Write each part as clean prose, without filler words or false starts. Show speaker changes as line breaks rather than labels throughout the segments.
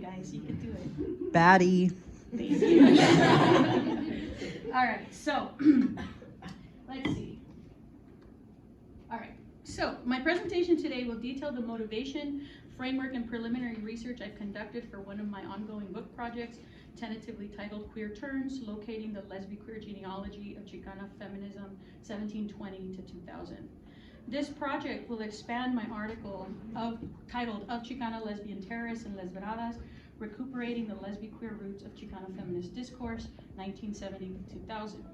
guys. You can do it.
Baddie.
Thank you. All right, so let's see. All right, so my presentation today will detail the motivation, framework, and preliminary research I've conducted for one of my ongoing book projects, tentatively titled Queer Turns, Locating the Lesbi-Queer Genealogy of Chicana Feminism, 1720 to 2000. This project will expand my article titled Of Chicana Lesbian Terrorists and Lesberadas, Recuperating the Lesbi-Queer Roots of Chicana Feminist Discourse, 1970 to 2000.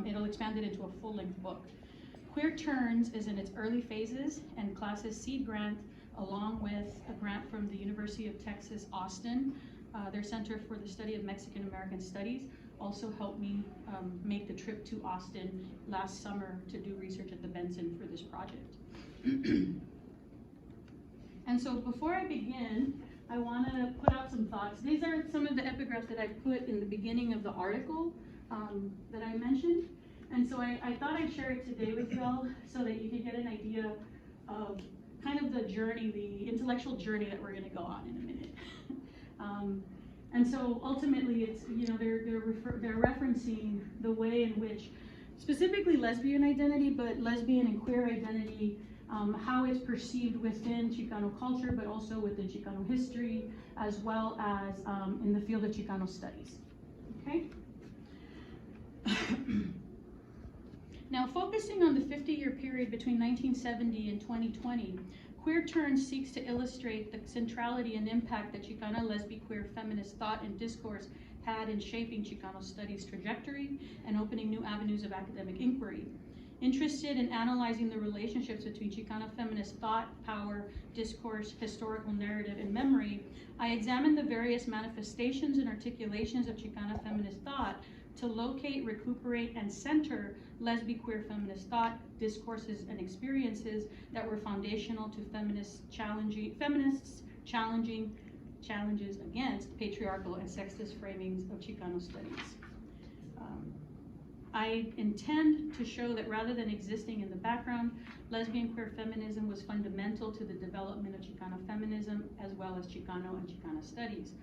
It'll expand it into a full-length book. Queer Turns is in its early phases, and CLLAS's seed grant, along with a grant from the University of Texas, Austin, their Center for the Study of Mexican American Studies, also helped me make the trip to Austin last summer to do research at the Benson for this project. And so before I begin, I want to put out some thoughts. These are some of the epigraphs that I put in the beginning of the article that I mentioned. And so I thought I'd share it today with y'all so that you can get an idea of kind of the journey, the intellectual journey that we're going to go on in a minute. And so ultimately, it's, you know, they're referencing the way in which, specifically lesbian identity, but lesbian and queer identity, how it's perceived within Chicano culture, but also within Chicano history, as well as in the field of Chicano studies. Okay. Now, focusing on the 50-year period between 1970 and 2020, Queer Turns seeks to illustrate the centrality and impact that Chicana lesbi-queer feminist thought and discourse had in shaping Chicano studies trajectory and opening new avenues of academic inquiry. Interested in analyzing the relationships between Chicana feminist thought, power, discourse, historical narrative, and memory, I examined the various manifestations and articulations of Chicana feminist thought to locate, recuperate, and center lesbi-queer feminist thought, discourses, and experiences that were foundational to feminists challenging challenges against patriarchal and sexist framings of Chicano studies. I intend to show that rather than existing in the background, lesbian queer feminism was fundamental to the development of Chicano feminism as well as Chicano and Chicana studies.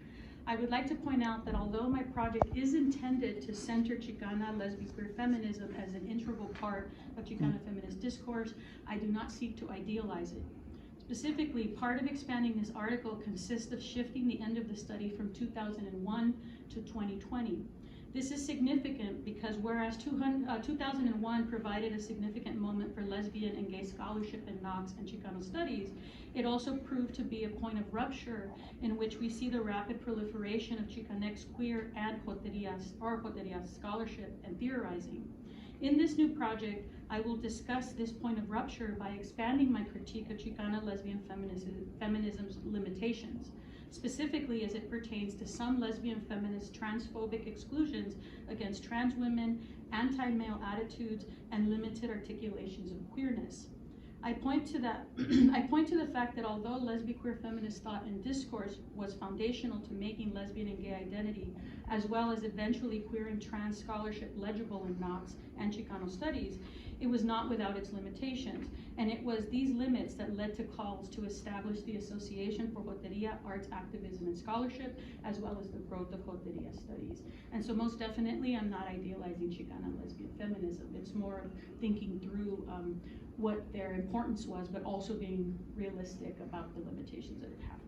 I would like to point out that although my project is intended to center Chicana lesbi-queer feminism as an integral part of Chicana feminist discourse, I do not seek to idealize it. Specifically, part of expanding this article consists of shifting the end of the study from 2001 to 2020. This is significant because whereas 2001 provided a significant moment for lesbian and gay scholarship in Knox and Chicano studies, it also proved to be a point of rupture in which we see the rapid proliferation of Chicanx queer and Joteria scholarship and theorizing. In this new project, I will discuss this point of rupture by expanding my critique of Chicana lesbian feminism's limitations, specifically as it pertains to some lesbian feminist transphobic exclusions against trans women, anti-male attitudes, and limited articulations of queerness. I point to the fact that although lesbi-queer feminist thought and discourse was foundational to making lesbian and gay identity, as well as eventually queer and trans scholarship legible in Knox and Chicano studies, it was not without its limitations, and it was these limits that led to calls to establish the Association for Joteria, Arts, Activism, and Scholarship, as well as the growth of Joteria studies. And so most definitely, I'm not idealizing Chicana lesbian feminism. It's more of thinking through what their importance was, but also being realistic about the limitations that it had.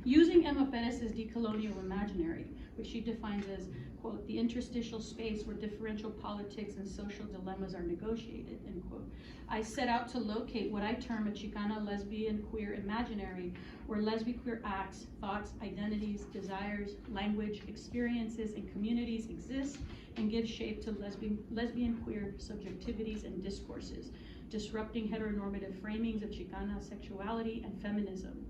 Using Emma Perez's decolonial imaginary, which she defines as, quote, the interstitial space where differential politics and social dilemmas are negotiated, end quote, I set out to locate what I term a Chicana lesbian queer imaginary, where lesbi-queer acts, thoughts, identities, desires, language, experiences, and communities exist and give shape to lesbian queer subjectivities and discourses, disrupting heteronormative framings of Chicana sexuality and feminism.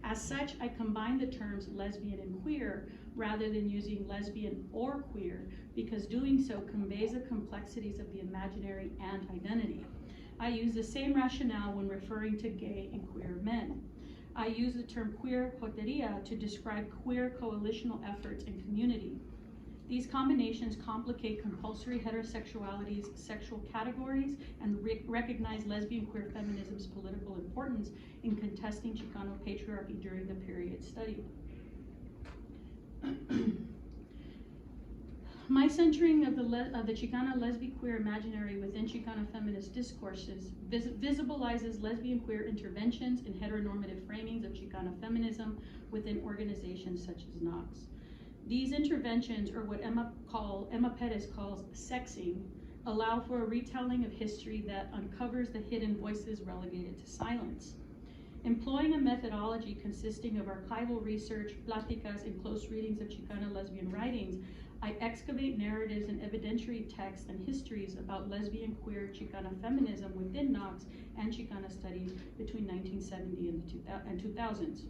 As such, I combine the terms lesbian and queer rather than using lesbian or queer, because doing so conveys the complexities of the imaginary and identity. I use the same rationale when referring to gay and queer men. I use the term queer Joteria to describe queer coalitional efforts and community. These combinations complicate compulsory heterosexuality's sexual categories and recognize lesbian queer feminism's political importance in contesting Chicano patriarchy during the period studied. My centering of the Chicana lesbi-queer imaginary within Chicana feminist discourses visibilizes lesbian queer interventions in heteronormative framings of Chicana feminism within organizations such as NOX. These interventions, or what Emma Pettis calls sexing, allow for a retelling of history that uncovers the hidden voices relegated to silence. Employing a methodology consisting of archival research, pláticas, and close readings of Chicana lesbian writings, I excavate narratives and evidentiary texts and histories about lesbian queer Chicana feminism within NOX and Chicana studies between 1970 and 2000s.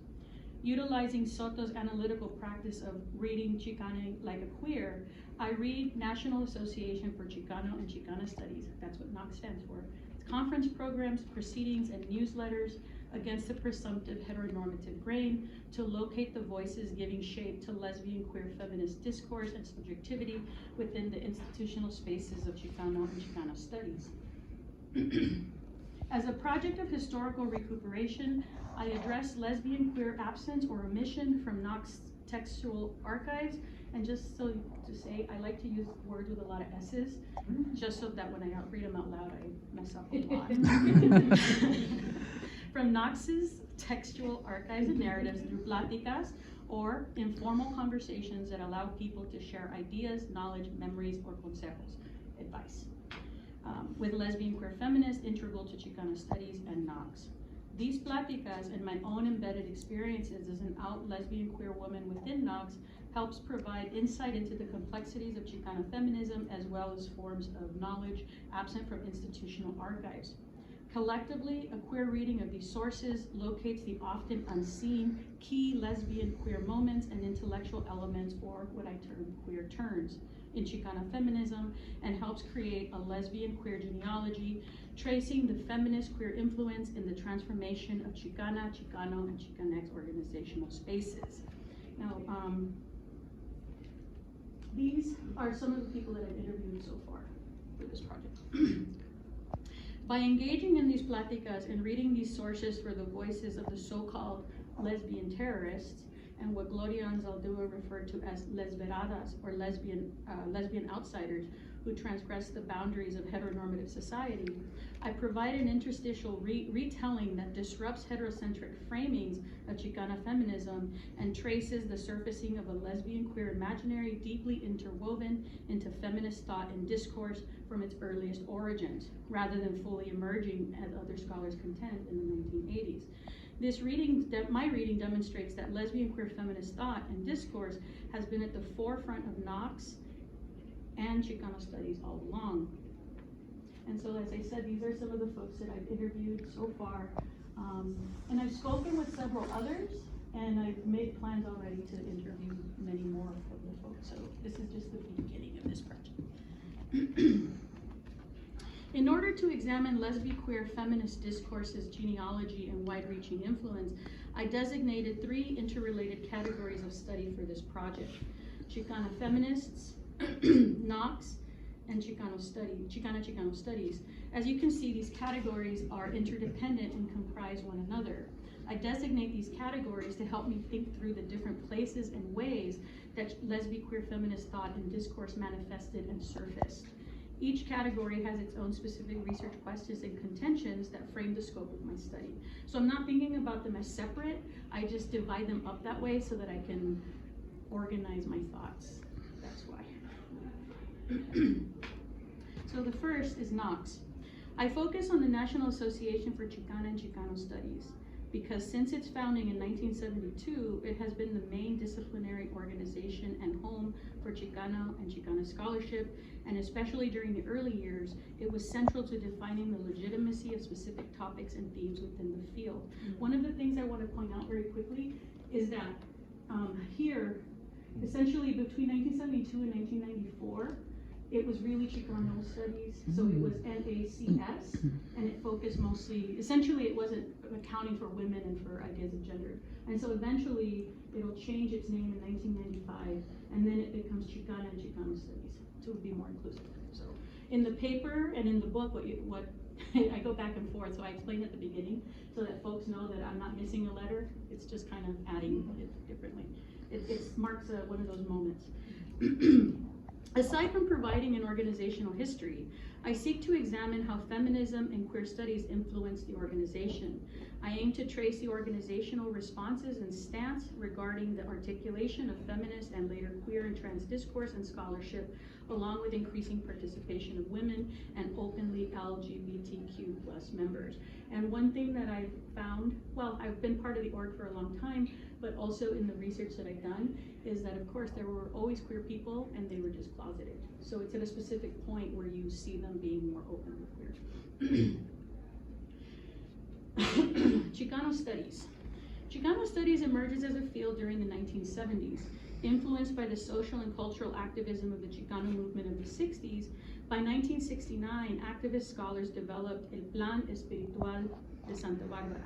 Utilizing Soto's analytical practice of reading Chicana like a queer, I read National Association for Chicano and Chicana Studies, that's what NOX stands for, conference programs, proceedings, and newsletters against the presumptive heteronormative grain to locate the voices giving shape to lesbian queer feminist discourse and subjectivity within the institutional spaces of Chicano and Chicana studies. As a project of historical recuperation, I address lesbian queer absence or omission from NOX textual archives, and just so to say, I like to use words with a lot of S's, just so that when I read them out loud, I mess up a lot. From NOX's textual archives and narratives through pláticas, or informal conversations that allow people to share ideas, knowledge, memories, or consejos, advice. With lesbian queer feminists integral to Chicana studies and NOX. These pláticas and my own embedded experiences as an out lesbian queer woman within NOX helps provide insight into the complexities of Chicana feminism as well as forms of knowledge absent from institutional archives. Collectively, a queer reading of these sources locates the often unseen key lesbian queer moments and intellectual elements, or what I term queer turns, in Chicana feminism, and helps create a lesbian queer genealogy, tracing the feminist queer influence in the transformation of Chicana, Chicano, and Chicanx organizational spaces. Now, these are some of the people that I've interviewed so far for this project. By engaging in these pláticas and reading these sources for the voices of the so-called lesbian terrorists, and what Gloria Anzaldúa referred to as Lesberadas, or lesbian outsiders who transgress the boundaries of heteronormative society, I provide an interstitial retelling that disrupts heterocentric framings of Chicana feminism and traces the surfacing of a lesbian queer imaginary deeply interwoven into feminist thought and discourse from its earliest origins, rather than fully emerging, as other scholars contend, in the 1980s. My reading demonstrates that lesbian queer feminist thought and discourse has been at the forefront of NOX and Chicana studies all along. And so, as I said, these are some of the folks that I've interviewed so far. And I've spoken with several others, and I've made plans already to interview many more of the folks. So this is just the beginning of this project. In order to examine lesbi-queer feminist discourses, genealogy, and wide-reaching influence, I designated 3 interrelated categories of study for this project: Chicana feminists, NOX, and Chicano studies. As you can see, these categories are interdependent and comprise one another. I designate these categories to help me think through the different places and ways that lesbi-queer feminist thought and discourse manifested and surfaced. Each category has its own specific research questions and contentions that frame the scope of my study. So I'm not thinking about them as separate, I just divide them up that way so that I can organize my thoughts. That's why. So the first is NOX. I focus on the National Association for Chicana and Chicano Studies because since its founding in 1972, it has been the main disciplinary organization and home for Chicano and Chicana scholarship, and especially during the early years, it was central to defining the legitimacy of specific topics and themes within the field. One of the things I want to point out very quickly is that here, essentially between 1972 and 1994, it was really Chicano studies, so it was NACS, and it focused mostly, essentially it wasn't accounting for women and for ideas of gender. And so eventually it'll change its name in 1995, and then it becomes Chicana and Chicano studies to be more inclusive. So in the paper and in the book, what I go back and forth, so I explain at the beginning so that folks know that I'm not missing a letter. It's just kind of adding it differently. It marks one of those moments. Aside from providing an organizational history, I seek to examine how feminism and queer studies influence the organization. I aim to trace the organizational responses and stance regarding the articulation of feminist and later queer and trans discourse and scholarship, along with increasing participation of women and openly LGBTQ+ members. And one thing that I've found, well, I've been part of the org for a long time, but also in the research that I've done, is that of course there were always queer people and they were just closeted. So it's at a specific point where you see them being more openly queer. Chicano studies. Chicano studies emerges as a field during the 1970s. Influenced by the social and cultural activism of the Chicano movement of the 60s, by 1969, activist scholars developed El Plan Espiritual de Santa Barbara,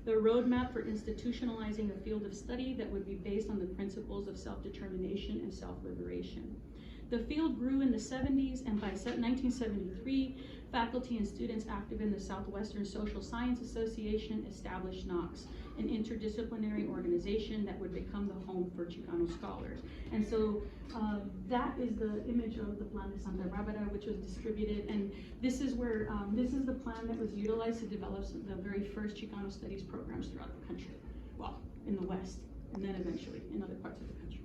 the roadmap for institutionalizing a field of study that would be based on the principles of self-determination and self-liberation. The field grew in the 70s, and by 1973, faculty and students active in the Southwestern Social Science Association established NOX, an interdisciplinary organization that would become the home for Chicano scholars. And so that is the image of the Plan de Santa Barbara, which was distributed, and this is where, this is the plan that was utilized to develop the very first Chicano studies programs throughout the country. Well, in the West, and then eventually in other parts of the country.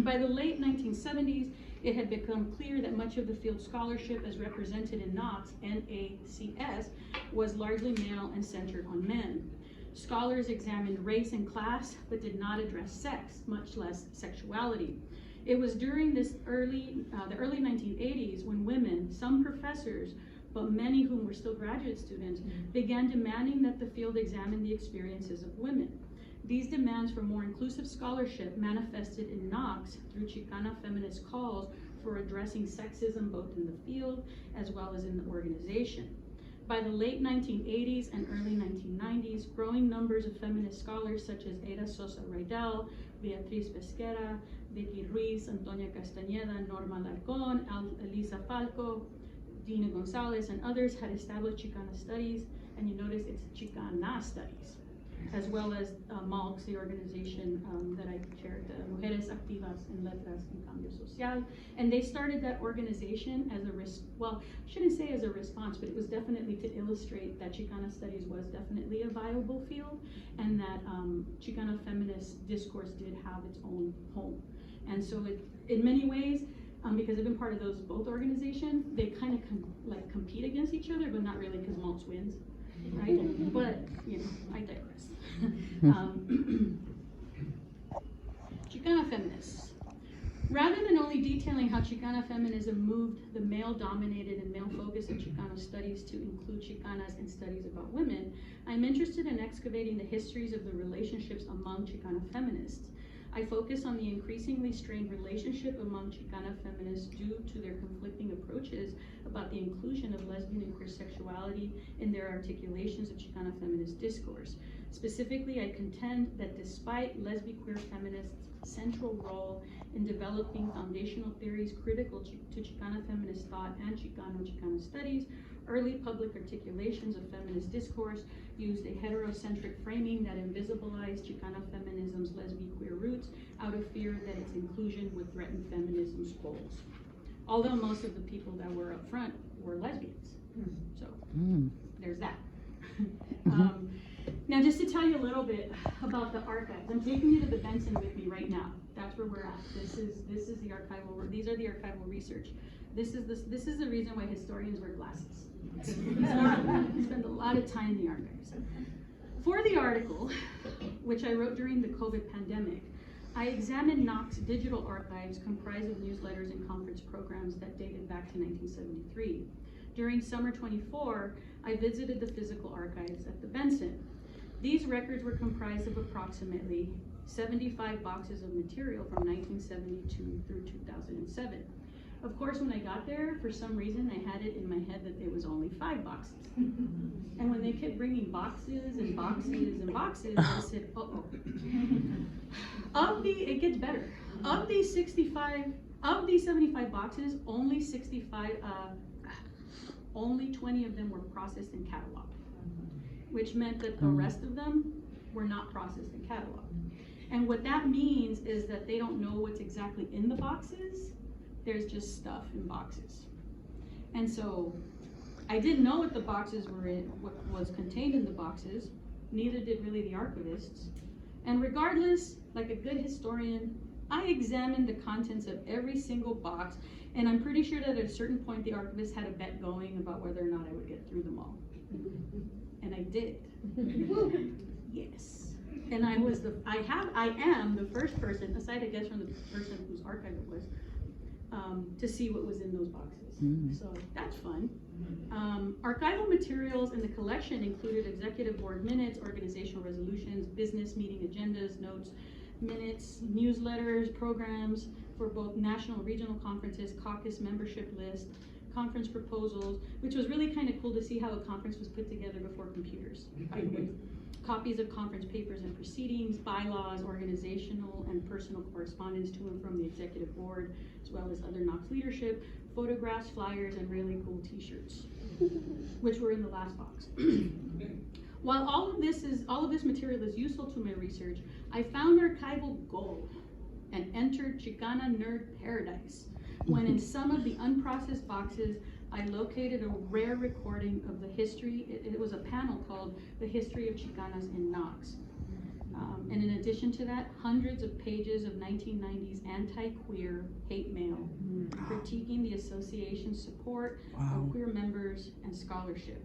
By the late 1970s, it had become clear that much of the field scholarship as represented in NOX, NACS, was largely male and centered on men. Scholars examined race and class, but did not address sex, much less sexuality. It was during this the early 1980s when women, some professors, but many whom were still graduate students, began demanding that the field examine the experiences of women. These demands for more inclusive scholarship manifested in NOX through Chicana feminist calls for addressing sexism both in the field as well as in the organization. By the late 1980s and early 1990s, growing numbers of feminist scholars such as Ada Sosa Rydell, Beatriz Pesquera, Vicky Ruiz, Antonia Castañeda, Norma Larcón, Elisa Falco, Dina Gonzalez, and others had established Chicana studies, and you notice it's Chicana studies, as well as MALCS, the organization that I chaired, the Mujeres Activas en Letras y Cambio Social. And they started that organization as a, well, I shouldn't say as a response, but it was definitely to illustrate that Chicana studies was definitely a viable field, and that Chicana feminist discourse did have its own home. And so it, in many ways, because I've been part of those both organizations, they kind of compete against each other, but not really, because MALCS wins. Right? But, you know, I digress. Chicana feminists. Rather than only detailing how Chicana feminism moved the male-dominated and male-focused of Chicano studies to include Chicanas in studies about women, I'm interested in excavating the histories of the relationships among Chicana feminists. I focus on the increasingly strained relationship among Chicana feminists due to their conflicting approaches about the inclusion of lesbian and queer sexuality in their articulations of Chicana feminist discourse. Specifically, I contend that despite lesbi-queer feminists' central role in developing foundational theories critical to Chicana feminist thought and Chicano studies, early public articulations of feminist discourse used a heterocentric framing that invisibilized Chicana feminism's lesbi-queer roots out of fear that its inclusion would threaten feminism's goals. Although most of the people that were up front were lesbians. So there's that. Now, just to tell you a little bit about the archives, I'm taking you to the Benson with me right now. That's where we're at. This is the archival. These are the archival research. This is the reason why historians wear glasses. We spend a lot of time in the archives. For the article, which I wrote during the COVID pandemic, I examined NOX digital archives comprised of newsletters and conference programs that dated back to 1973. During summer 24, I visited the physical archives at the Benson. These records were comprised of approximately 75 boxes of material from 1972 through 2007. Of course, when I got there, for some reason, I had it in my head that it was only 5 boxes. And when they kept bringing boxes and boxes and boxes, I said, uh-oh. It gets better. Of these 75 boxes, only 20 of them were processed and cataloged, which meant that the rest of them were not processed and cataloged. And what that means is that they don't know what's exactly in the boxes. There's just stuff in boxes. And so I didn't know what the boxes were in, what was contained in the boxes. Neither did really the archivists. And regardless, like a good historian, I examined the contents of every single box, and I'm pretty sure that at a certain point the archivist had a bet going about whether or not I would get through them all. And I did. Yes. And I am the first person, aside I guess from the person whose archive it was, to see what was in those boxes. So that's fun. Archival materials in the collection included executive board minutes, organizational resolutions, business meeting agendas, notes, minutes, newsletters, programs for both national and regional conferences, caucus membership list, conference proposals, which was really kind of cool to see how a conference was put together before computers, by the way. Copies of conference papers and proceedings, bylaws, organizational and personal correspondence to and from the executive board, as well as other Knox leadership, photographs, flyers, and really cool t-shirts, which were in the last box. While all of this material is useful to my research, I found archival gold and entered Chicana nerd paradise when in some of the unprocessed boxes I located a rare recording of the history. It was a panel called The History of Chicanas in Knox. And in addition to that, hundreds of pages of 1990s anti-queer hate mail critiquing the association's support of queer members and scholarship,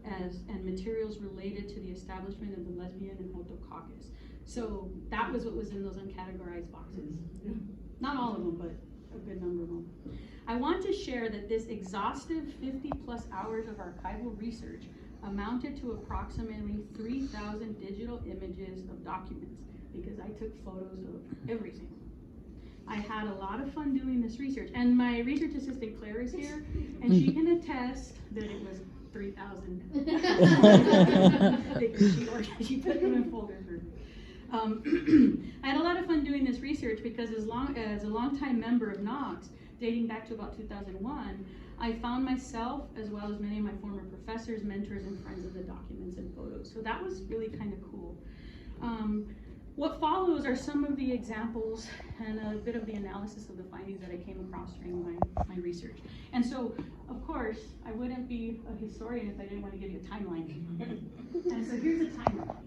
and materials related to the establishment of the lesbian and Hoto caucus. So that was what was in those uncategorized boxes. Not all of them, but a good number of them. I want to share that this exhaustive 50+ hours of archival research amounted to approximately 3,000 digital images of documents, because I took photos of everything. I had a lot of fun doing this research, and my research assistant Claire is here, and she can attest that it was 3,000. She put them in folders. I had a lot of fun doing this research because as a longtime member of Knox, dating back to about 2001, I found myself, as well as many of my former professors, mentors, and friends in the documents and photos. So that was really kind of cool. What follows are some of the examples and a bit of the analysis of the findings that I came across during my research. And so, of course, I wouldn't be a historian if I didn't want to give you a timeline. And so here's a timeline.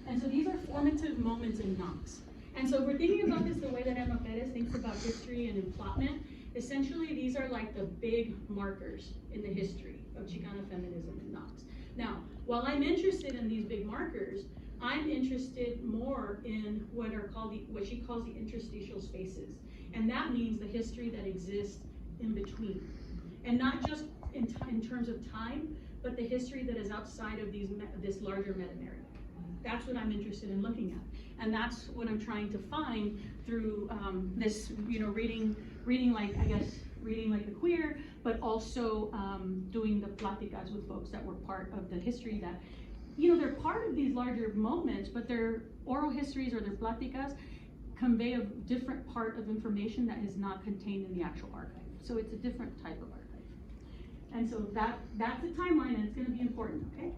And so these are formative moments in Knox. And so if we're thinking about this the way that Emma Perez thinks about history and emplotment, essentially these are like the big markers in the history of Chicana feminism in Knox. Now, while I'm interested in these big markers, I'm interested more in what she calls the interstitial spaces. And that means the history that exists in between. And not just in terms of time, but the history that is outside of this larger meta-narrative. That's what I'm interested in looking at. And that's what I'm trying to find through this, reading like the queer, but also doing the pláticas with folks that were part of the history that, they're part of these larger moments, but their oral histories or their pláticas convey a different part of information that is not contained in the actual archive. So it's a different type of archive. And so that's a timeline, and it's going to be important, okay?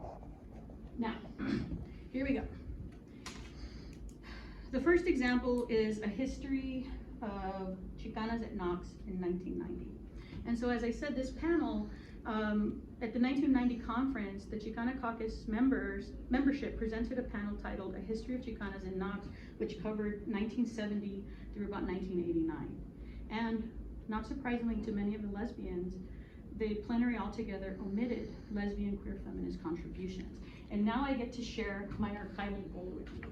Now, here we go. The first example is a history of Chicanas at Knox in 1990. And so as I said, this panel, at the 1990 conference, the Chicana Caucus membership presented a panel titled A History of Chicanas in Knox, which covered 1970 through about 1989. And not surprisingly to many of the lesbians, the plenary altogether omitted lesbian queer feminist contributions. And now I get to share my archival gold with you.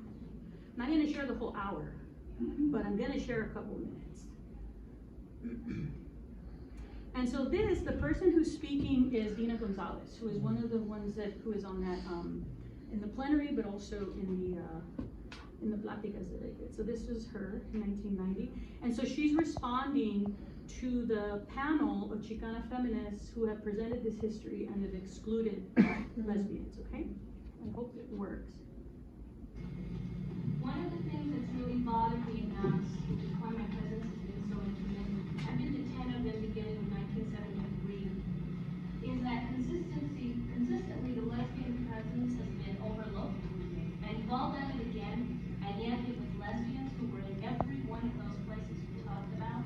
I'm not going to share the whole hour, but I'm going to share a couple minutes. And so the person who's speaking is Dina Gonzalez, who is one of the ones who is on that, in the plenary, but also in the pláticas that I did. So this was her in 1990. And so she's responding to the panel of Chicana feminists who have presented this history and have excluded lesbians, okay? I hope it works.
One of the things that's really bothered me about why my presence has been so intermittent, I've been to 10 of them beginning in 1973, is that consistently the lesbian presence has been overlooked, and you've all done it again, and yet it was lesbians who were in every one of those places we talked about.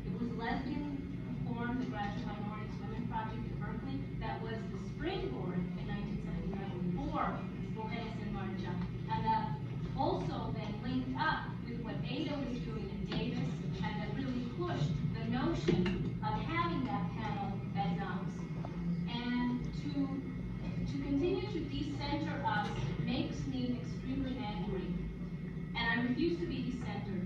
It was lesbians who formed the Graduate Minorities Women Project in Berkeley that was the springboard in 1979 for Mujeres en Marcha, and that also then linked up with what Ada was doing in Davis, and that really pushed the notion of having that panel at Knox. And to continue to decenter us makes me extremely angry. And I refuse to be decentered,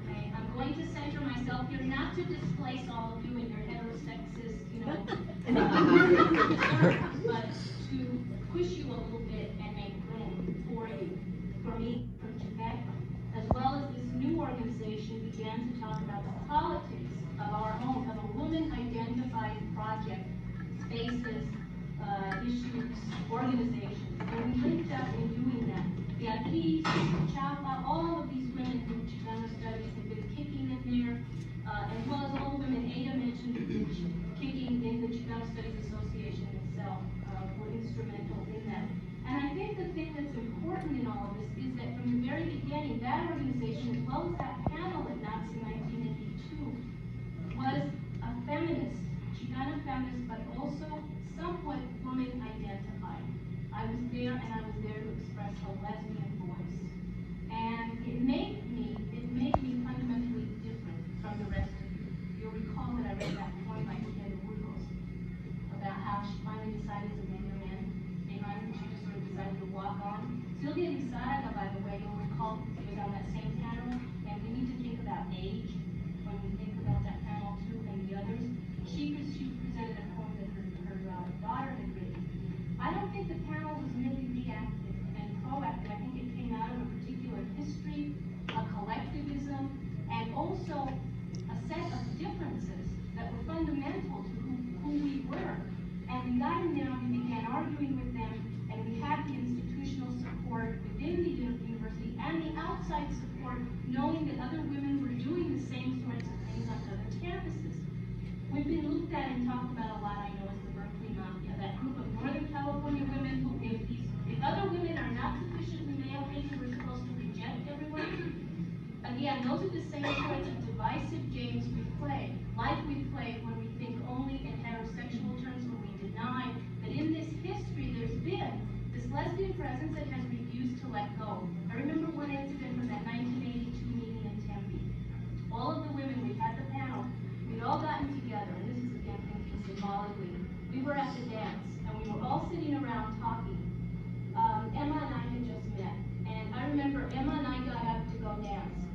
okay? I'm going to center myself here, not to displace all of you in your heterosexist, but to push you a little bit and make room for you. For me, for Yvette, as well as this new organization began to talk about the politics of our own, of a woman-identified project, spaces, issues, organizations. And we linked up in doing that. Beatriz, Chapa, all of these women in Chicana studies have been kicking in there, as well as all the women Ada mentioned, kicking in the Chicana Studies Association itself, were instrumental in that. And I think the thing that's important in all of this is that from the very beginning, that organization, as well as that panel at Knox in 1982, was a feminist, Chicana feminist, but also somewhat woman identified. I was there, and I was there to express a lesbian voice. And it made me fundamentally different from the rest of you. You'll recall that I read that poem by Yvette Saavedra about how she finally decided to make her man. She just sort of decided to walk on. Sylvia Saavedra, by the way, you'll recall, was on that same panel, and we need to think about age when we think about that panel too, and the others. She presented a poem that her daughter had written. I don't think the panel was merely reactive and proactive. I think it came out of a particular history, a collectivism, and also a set of differences that were fundamental to who we were. And we got in there and we began arguing with them, and we had the institutional support within the university and the outside support, knowing that other women were doing the same sorts of things on other campuses. We've been looked at and talked about a lot, I know, as the Berkeley Mafia, that group of Northern California women who, if other women are not sufficiently male, maybe we're supposed to reject everyone. Again, those are the same sorts of divisive games we play, like we play when we think only in heterosexual terms, when we deny that in this history there's been this lesbian presence that has refused to let go. I remember one incident from that 1982 meeting in Tempe. All of the women, we had the panel, we'd all gotten together, and this is again thinking symbolically. We were at the dance, and we were all sitting around talking. Emma and I had just met, and I remember Emma and I got up to go dance,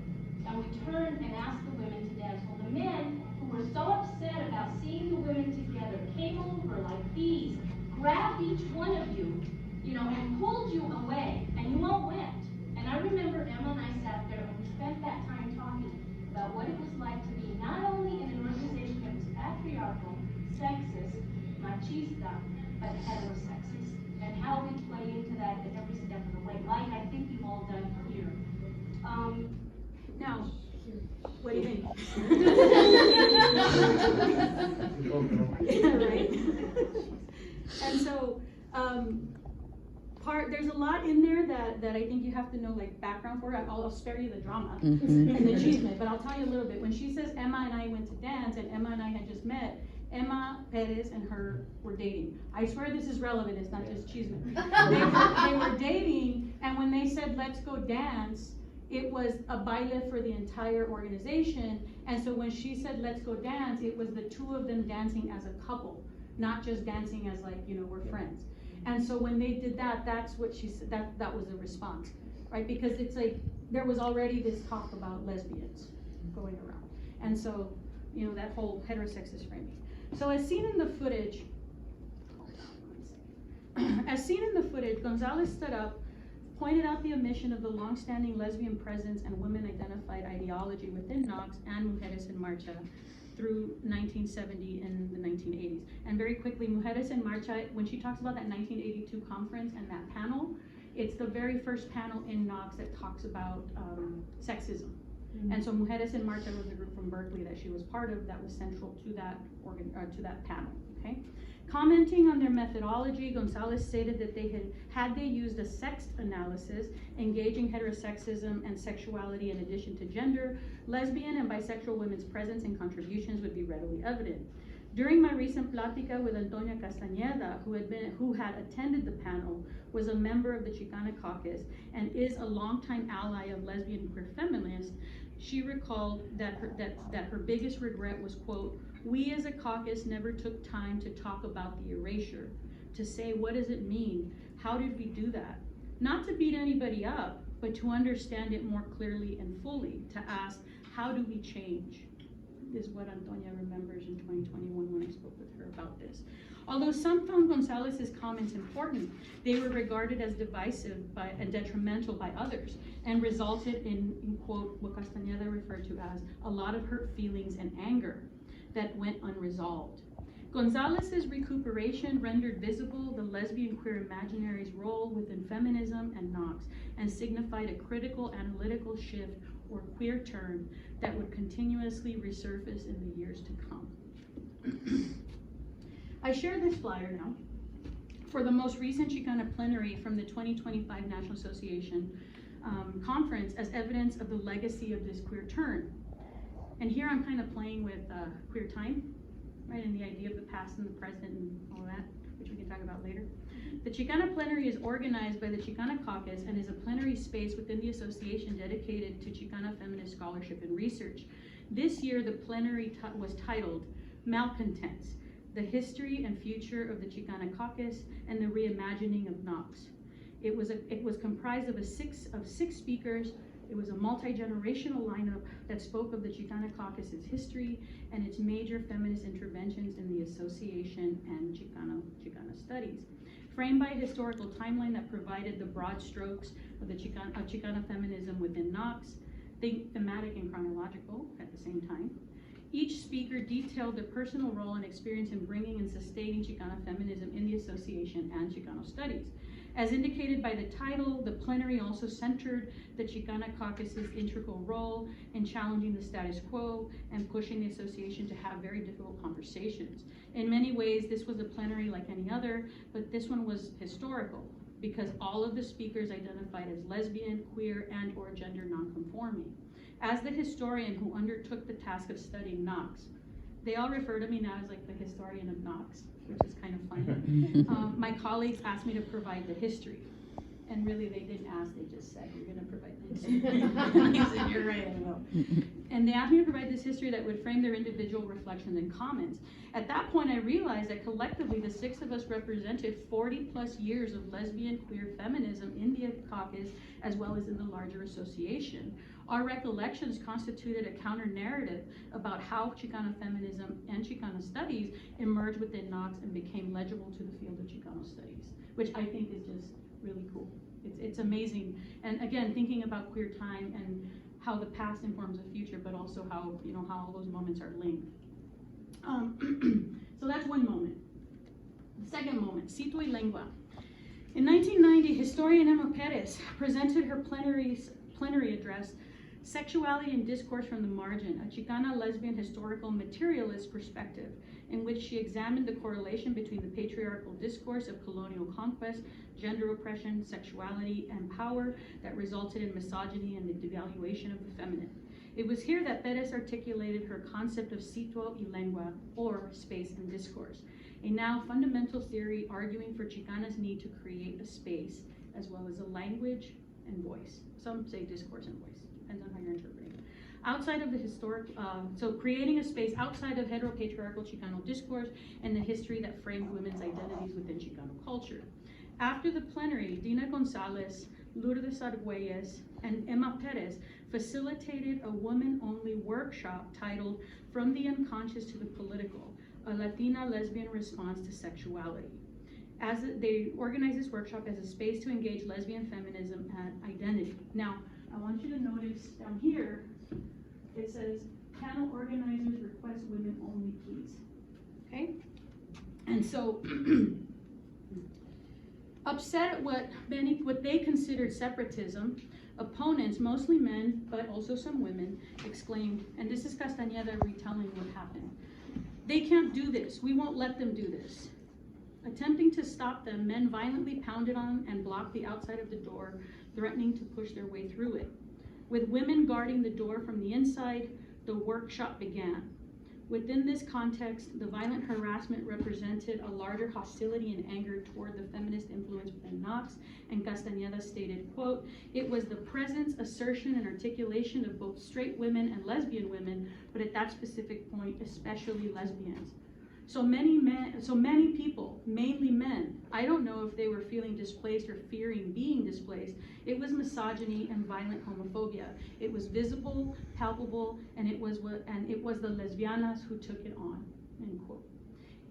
and we turned and asked the women to dance. Well, the men, who were so upset about seeing the women together, came over like bees, grabbed each one of you, and pulled you away, and you all went. And I remember Emma and I sat there, and we spent that time talking about what it was like to be not only in an organization that was patriarchal, sexist, machista, but heterosexist, and how we play into that at every step of the way, like I think you've all done here.
Now, what do you think? Yeah, right. And so, there's a lot in there that I think you have to know, like, background for. I'll spare you the drama and the achievement, but I'll tell you a little bit. When she says Emma and I went to dance, and Emma and I had just met, Emma Perez and her were dating. I swear this is relevant, it's not just chisme. They were dating, and when they said, let's go dance, it was a baile for the entire organization. And so when she said, let's go dance, it was the two of them dancing as a couple, not just dancing as like, we're friends. And so when they did that, that's what she said, that was the response, right? Because it's like, there was already this talk about lesbians going around. And so, that whole heterosexist framing. So as seen in the footage, Gonzalez stood up, pointed out the omission of the long-standing lesbian presence and women-identified ideology within Knox and Mujeres en Marcha, through 1970 and the 1980s. And very quickly, Mujeres en Marcha, when she talks about that 1982 conference and that panel, it's the very first panel in Knox that talks about sexism. And so Mujeres en Marcha was a group from Berkeley that she was part of that was central to that panel, okay? Commenting on their methodology, Gonzalez stated that had they used a sex analysis, engaging heterosexism and sexuality in addition to gender, lesbian and bisexual women's presence and contributions would be readily evident. During my recent plática with Antonia Castañeda, who had attended the panel, was a member of the Chicana Caucus, and is a longtime ally of lesbian and queer feminists, she recalled that her biggest regret was, quote, "We as a caucus never took time to talk about the erasure, to say what does it mean, how did we do that? Not to beat anybody up, but to understand it more clearly and fully, to ask, how do we change?" Is what Antonia remembers in 2021 when I spoke with her about this. Although some found Gonzalez's comments important, they were regarded as divisive and detrimental by others, and resulted in quote, what Castañeda referred to as a lot of hurt feelings and anger that went unresolved. Gonzalez's recuperation rendered visible the lesbian queer imaginary's role within feminism and Knox, and signified a critical analytical shift or queer turn that would continuously resurface in the years to come. I share this flyer now for the most recent Chicana plenary from the 2025 National Association conference as evidence of the legacy of this queer turn. And here I'm kind of playing with queer time, right, and the idea of the past and the present and all that, which we can talk about later. The Chicana plenary is organized by the Chicana Caucus and is a plenary space within the association dedicated to Chicana feminist scholarship and research. This year, the plenary was titled Malcontents, the History and Future of the Chicana Caucus and the Reimagining of Knox. It was comprised of six speakers. It was a multi-generational lineup that spoke of the Chicana Caucus's history and its major feminist interventions in the association and Chicana studies. Framed by a historical timeline that provided the broad strokes of the Chicana feminism within Knox, thematic and chronological at the same time. Each speaker detailed their personal role and experience in bringing and sustaining Chicana feminism in the association and Chicano studies. As indicated by the title, the plenary also centered the Chicana Caucus's integral role in challenging the status quo and pushing the association to have very difficult conversations. In many ways, this was a plenary like any other, but this one was historical because all of the speakers identified as lesbian, queer, and or gender nonconforming. As the historian who undertook the task of studying Knox, they all refer to me now as like the historian of Knox, which is kind of funny. My colleagues asked me to provide the history. And really, they didn't ask, they just said, "You're going to provide the history." I said, "You're right, I will." And they asked me to provide this history that would frame their individual reflections and comments. At that point, I realized that collectively, the six of us represented 40 plus years of lesbian queer feminism in the caucus, as well as in the larger association. Our recollections constituted a counter-narrative about how Chicana feminism and Chicana studies emerged within Knox and became legible to the field of Chicano studies, which I think is just really cool. It's amazing. And again, thinking about queer time and how the past informs the future, but also how, how all those moments are linked. So that's one moment. The second moment, Cito y Lengua. In 1990, historian Emma Perez presented her plenary address, Sexuality and Discourse from the Margin, a Chicana lesbian historical materialist perspective, in which she examined the correlation between the patriarchal discourse of colonial conquest, gender oppression, sexuality, and power that resulted in misogyny and the devaluation of the feminine. It was here that Perez articulated her concept of Cito y Lengua, or space and discourse, a now fundamental theory arguing for Chicana's need to create a space, as well as a language and voice. Some say discourse and voice, depends on how you're interpreting it. Outside of the so creating a space outside of heteropatriarchal Chicano discourse and the history that framed women's identities within Chicano culture. After the plenary, Dina Gonzalez, Lourdes Argüelles, and Emma Perez facilitated a woman-only workshop titled From the Unconscious to the Political, a Latina lesbian response to sexuality. They organized this workshop as a space to engage lesbian feminism and identity. Now, I want you to notice down here, it says panel organizers request women only, please. Okay? And so, upset at what they considered separatism, opponents, mostly men, but also some women, exclaimed, and this is Castañeda retelling what happened, "They can't do this. We won't let them do this." Attempting to stop them, men violently pounded on and blocked the outside of the door, threatening to push their way through it. With women guarding the door from the inside, the workshop began. Within this context, the violent harassment represented a larger hostility and anger toward the feminist influence within Knox, and Castañeda stated, quote, "It was the presence, assertion, and articulation of both straight women and lesbian women, but at that specific point, especially lesbians." So many people, mainly men, I don't know if they were feeling displaced or fearing being displaced. It was misogyny and violent homophobia. It was visible, palpable, and it was the lesbianas who took it on, end quote.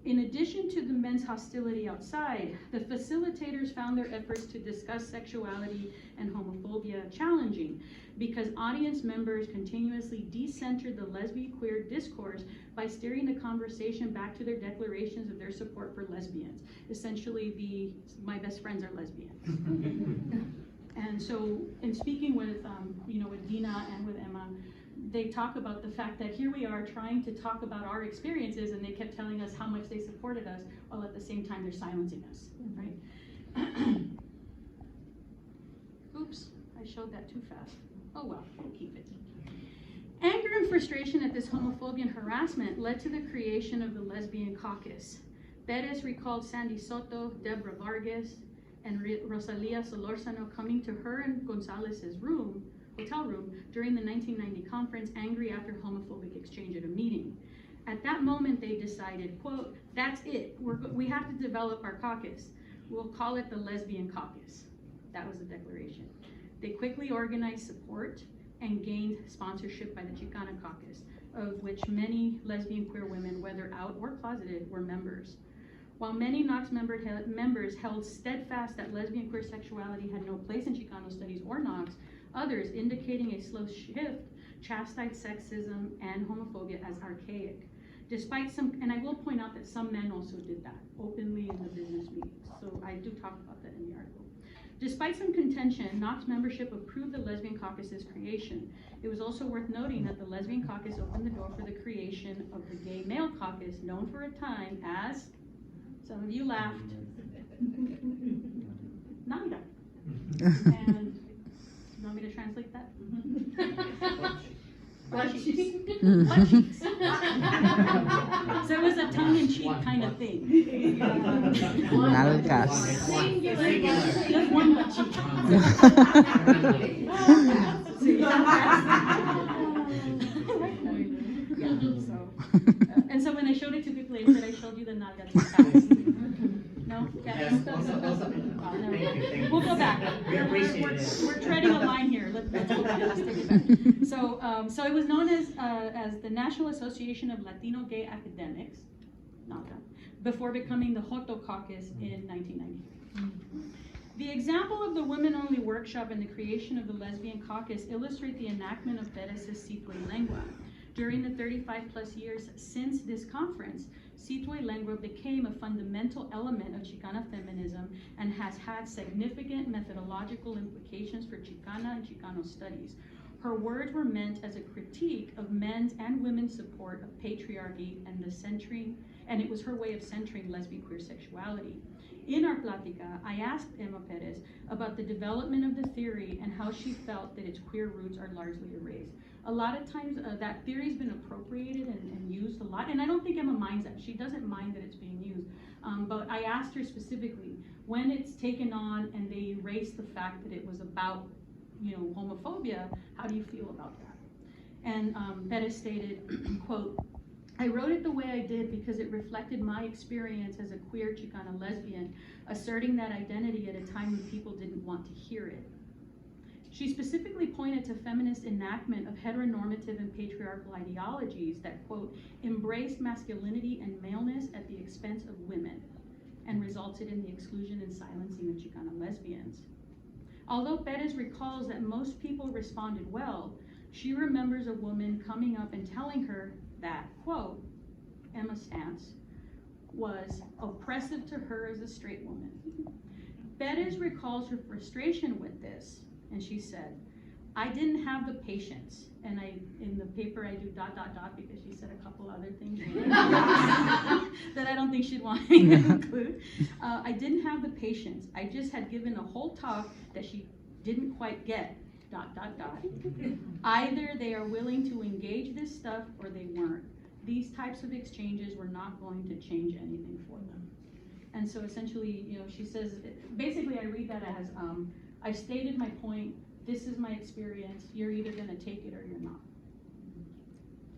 In addition to the men's hostility outside, the facilitators found their efforts to discuss sexuality and homophobia challenging because audience members continuously decentered the lesbi-queer discourse by steering the conversation back to their declarations of their support for lesbians. Essentially, my best friends are lesbians. And so, in speaking with, with Dina and with Emma, they talk about the fact that here we are trying to talk about our experiences, and they kept telling us how much they supported us, while at the same time they're silencing us, right? Oops, I showed that too fast. Oh well, we'll keep it. Anger and frustration at this homophobia and harassment led to the creation of the Lesbian Caucus. Perez recalled Sandy Soto, Deborah Vargas, and Rosalia Solorzano coming to her and Gonzalez's hotel room during the 1990 conference, angry after homophobic exchange at a meeting. At that moment, they decided, quote, "That's it. We have to develop our caucus. We'll call it the Lesbian Caucus." That was the declaration. They quickly organized support and gained sponsorship by the Chicana Caucus, of which many lesbian queer women, whether out or closeted, were members. While many Knox members held steadfast that lesbian queer sexuality had no place in Chicano studies or Knox, others, indicating a slow shift, chastised sexism and homophobia as archaic. Despite some, and I will point out that some men also did that openly in the business meetings, so I do talk about that in the article. Despite some contention, Knox membership approved the Lesbian Caucus's creation. It was also worth noting that the Lesbian Caucus opened the door for the creation of the Gay Male Caucus, known for a time as, some of you laughed, Nanga. And you want me to translate that? Butt cheeks. Butt cheeks. So it was a tongue-in-cheek kind of thing.
Nalgas.
Just one butt cheek. And so when I showed it to people, they said I showed you the nalga too. No? Yeah.
Also,
No.
thank you.
We'll go back.
We appreciate it.
We're treading a line here. Let's go back. Let's take it back. So it was known as the National Association of Latino Gay Academics, NAGA, before becoming the Joto Caucus in 1993. The example of the women-only workshop and the creation of the Lesbian Caucus illustrate the enactment of Perez's Cito y Lengua. During the 35+ years since this conference, Cito y Lengua became a fundamental element of Chicana feminism and has had significant methodological implications for Chicana and Chicano studies. Her words were meant as a critique of men's and women's support of patriarchy and it was her way of centering lesbi-queer sexuality. In our plática, I asked Emma Perez about the development of the theory and how she felt that its queer roots are largely erased. A lot of times that theory's been appropriated and used a lot, and I don't think Emma minds that. She doesn't mind that it's being used. But I asked her specifically, when it's taken on and they erase the fact that it was about, homophobia, how do you feel about that? And Perez stated, quote, "I wrote it the way I did because it reflected my experience as a queer Chicana lesbian, asserting that identity at a time when people didn't want to hear it." She specifically pointed to feminist enactment of heteronormative and patriarchal ideologies that, quote, "embraced masculinity and maleness at the expense of women," and resulted in the exclusion and silencing of Chicana lesbians. Although Perez recalls that most people responded well, she remembers a woman coming up and telling her that, quote, Emma Stance was oppressive to her as a straight woman. Bettis recalls her frustration with this, and she said, I didn't have the patience. And in the paper I do ... because she said a couple other things that I don't think she'd want me to include. I didn't have the patience. I just had given a whole talk that she didn't quite get ... Either they are willing to engage this stuff or they weren't. These types of exchanges were not going to change anything for them. And so essentially, you know, she says, basically I read that as, I've stated my point, this is my experience, you're either gonna take it or you're not.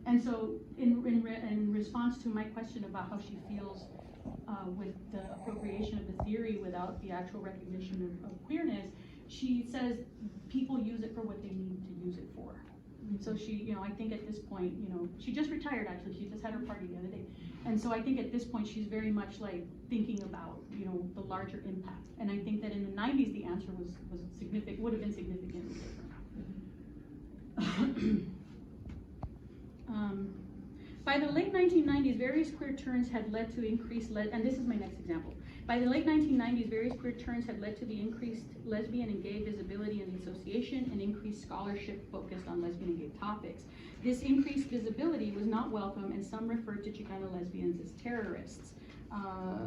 And so in response to my question about how she feels with the appropriation of the theory without the actual recognition of queerness, she says people use it for what they need to use it for. So she, you know, I think at this point, you know, she just retired actually, she just had her party the other day. And so I think at this point she's very much like thinking about, you know, the larger impact. And I think that in the 90s the answer was significant, would have been significantly different. By the late 1990s, various queer turns had led to increased, and this is my next example. By the late 1990s, various queer turns had led to the increased lesbian and gay visibility in the association and increased scholarship focused on lesbian and gay topics. This increased visibility was not welcome, and some referred to Chicana lesbians as terrorists,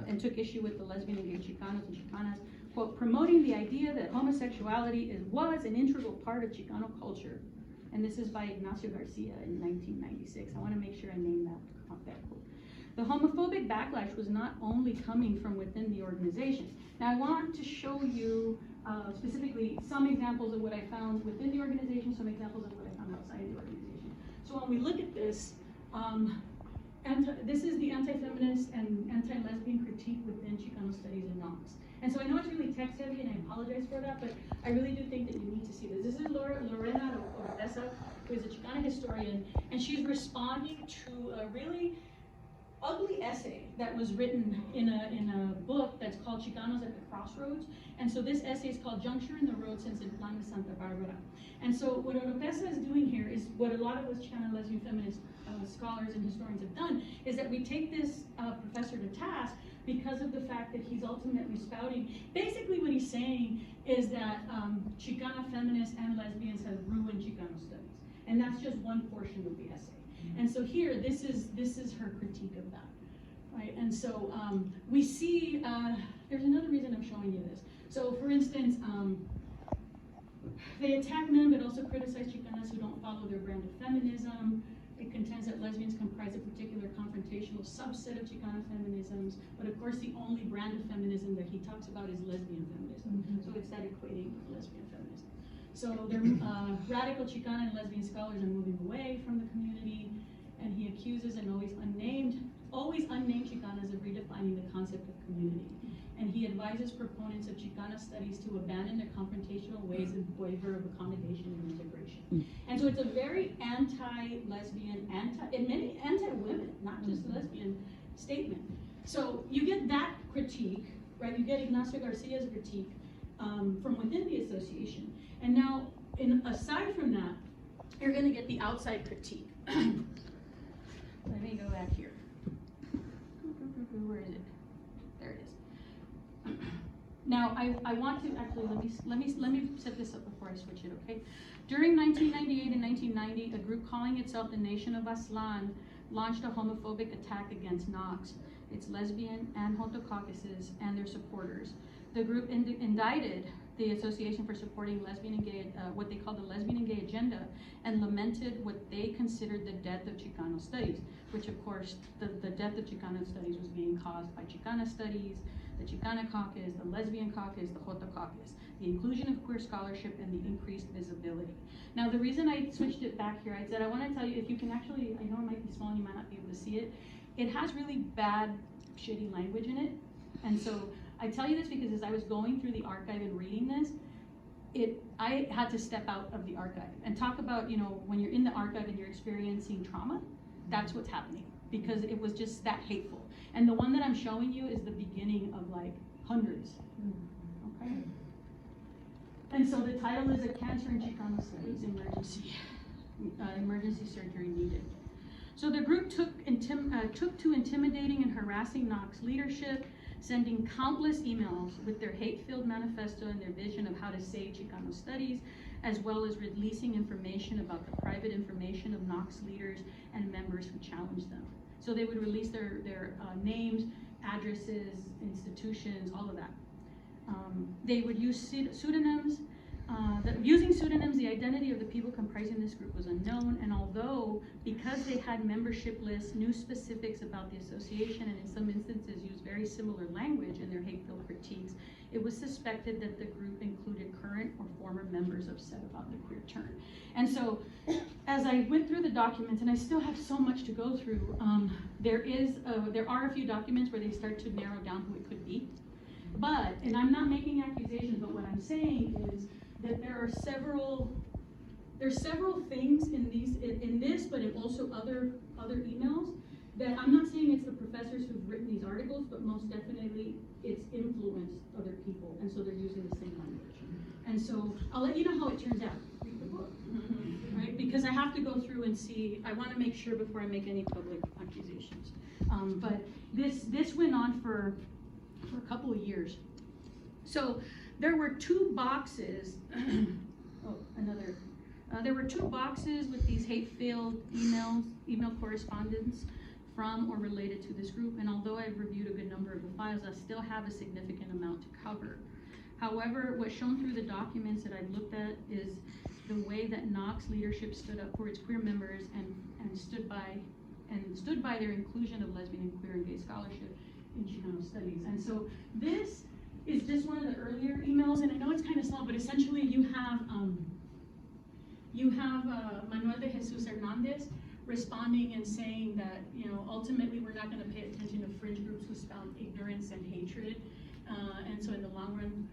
and took issue with the lesbian and gay Chicanos and Chicanas, quote, promoting the idea that homosexuality was an integral part of Chicano culture. And this is by Ignacio Garcia in 1996. I want to make sure I name that quote. The homophobic backlash was not only coming from within the organization. Now I want to show you specifically some examples of what I found within the organization, some examples of what I found outside the organization. So when we look at this, this is the anti-feminist and anti-lesbian critique within Chicano studies and Knox. And so I know it's really text heavy and I apologize for that, but I really do think that you need to see this. This is Lorena Oropesa, who is a Chicana historian, and she's responding to a really ugly essay that was written in a book that's called Chicanos at the Crossroads. And so this essay is called Juncture in the Road since El Plan de Santa Barbara. And so what Oropesa is doing here is what a lot of us Chicana lesbian feminist scholars and historians have done, is that we take this professor to task because of the fact that he's ultimately spouting. Basically what he's saying is that Chicana feminists and lesbians have ruined Chicano studies. And that's just one portion of the essay. And so here, this is her critique of that, right? And so we see, there's another reason I'm showing you this. So for instance, they attack men but also criticize Chicanas who don't follow their brand of feminism. It contends that lesbians comprise a particular confrontational subset of Chicana feminisms, but of course the only brand of feminism that he talks about is lesbian feminism. So it's that equating with lesbian feminism. So radical Chicana and lesbian scholars are moving away from the community, and he accuses an always unnamed Chicanas of redefining the concept of community. And he advises proponents of Chicana studies to abandon their confrontational ways in favor of accommodation and integration. And so it's a very anti-lesbian, anti-women, not just lesbian statement. So you get that critique, right? You get Ignacio Garcia's critique from within the association. And now, aside from that, you're gonna get the outside critique. Let me go back here. Where is it? There it is. Now, I want to actually let me set this up before I switch it, okay? During 1998 and 1990, a group calling itself the Nation of Aztlán launched a homophobic attack against Knox, its lesbian and Joto caucuses, and their supporters. The group indicted the association for supporting lesbian and gay, what they called the lesbian and gay agenda, and lamented what they considered the death of Chicano studies, which of course, the death of Chicano studies was being caused by Chicana studies, the Chicana caucus, the lesbian caucus, the Joto caucus, the inclusion of queer scholarship, and the increased visibility. Now, the reason I switched it back here, I said I want to tell you, if you can actually, I know it might be small and you might not be able to see it, it has really bad, shitty language in it, and so I tell you this because as I was going through the archive and reading this, I had to step out of the archive and talk about, you know, when you're in the archive and you're experiencing trauma, that's what's happening, because it was just that hateful. And the one that I'm showing you is the beginning of like hundreds, okay? And so the title is A Cancer in Chicano Studies Emergency. emergency surgery needed. So the group took to intimidating and harassing Knox leadership, sending countless emails with their hate-filled manifesto and their vision of how to save Chicano studies, as well as releasing information about the private information of Knox leaders and members who challenged them. So they would release their names, addresses, institutions, all of that. They would use pseudonyms. Using pseudonyms, the identity of the people comprising this group was unknown, and although, because they had membership lists, knew specifics about the association, and in some instances used very similar language in their hate-filled critiques, it was suspected that the group included current or former members upset about the queer turn. And so, as I went through the documents, and I still have so much to go through, there are a few documents where they start to narrow down who it could be. But, and I'm not making accusations, but what I'm saying is that there are several things in this, but in also other emails, that I'm not saying it's the professors who've written these articles, but most definitely it's influenced other people, and so they're using the same language. And so I'll let you know how it turns out. Read the book, right? Because I have to go through and see. I want to make sure before I make any public accusations. But this went on for a couple of years. So there were two boxes. There were two boxes with these hate-filled email correspondence from or related to this group, and although I've reviewed a good number of the files, I still have a significant amount to cover. However, what's shown through the documents that I've looked at is the way that Knox leadership stood up for its queer members and stood by their inclusion of lesbian and queer and gay scholarship in Chicano studies. And so this is just one of the earlier emails, and I know it's kind of small, but essentially you have Manuel de Jesus Hernandez responding and saying that, ultimately we're not going to pay attention to fringe groups who spout ignorance and hatred, and so in the long run,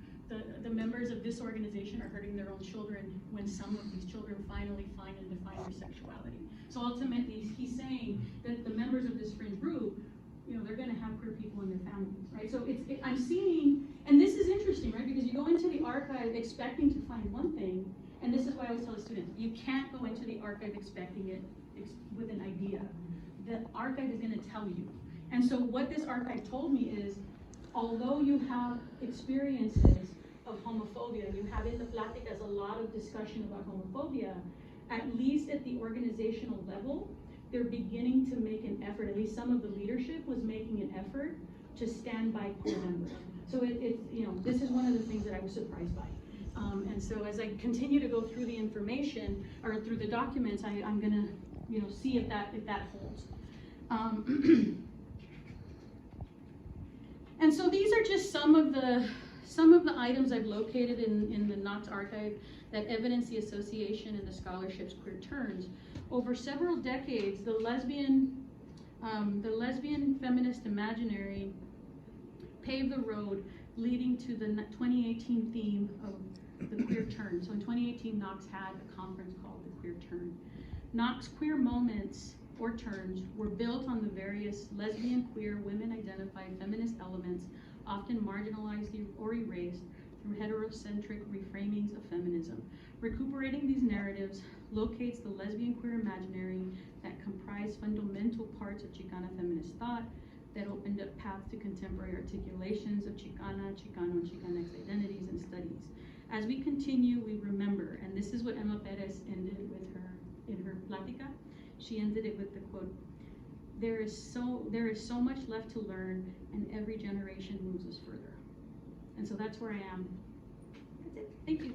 the members of this organization are hurting their own children when some of these children finally find and define their sexuality. So ultimately, he's saying that the members of this fringe group, they're going to have queer people in their families, right? So I'm seeing, and this is interesting, right? Because you go into the archive expecting to find one thing, and this is why I always tell the students, you can't go into the archive expecting it with an idea. The archive is going to tell you. And so what this archive told me is, although you have experiences of homophobia, you have in the Pláticas a lot of discussion about homophobia, at least at the organizational level, they're beginning to make an effort, at least some of the leadership was making an effort to stand by queer members. So this is one of the things that I was surprised by. And so as I continue to go through the information, or through the documents, I'm gonna, see if that holds. And so these are just some of the items I've located in the Knox archive that evidence the association and the scholarship's queer turns. Over several decades, the lesbian feminist imaginary paved the road leading to the 2018 theme of the queer turn. So in 2018, Knox had a conference called the Queer Turn. Knox queer moments or turns were built on the various lesbian, queer, women-identified feminist elements, often marginalized or erased through heterocentric reframings of feminism. Recuperating these narratives locates the lesbian queer imaginary that comprise fundamental parts of Chicana feminist thought that opened up paths to contemporary articulations of Chicana, Chicano, and Chicanx identities and studies. As we continue, we remember, and this is what Emma Perez ended with in her plática. She ended it with the quote, there is so much left to learn, and every generation moves us further. And so that's where I am. That's it. Thank you.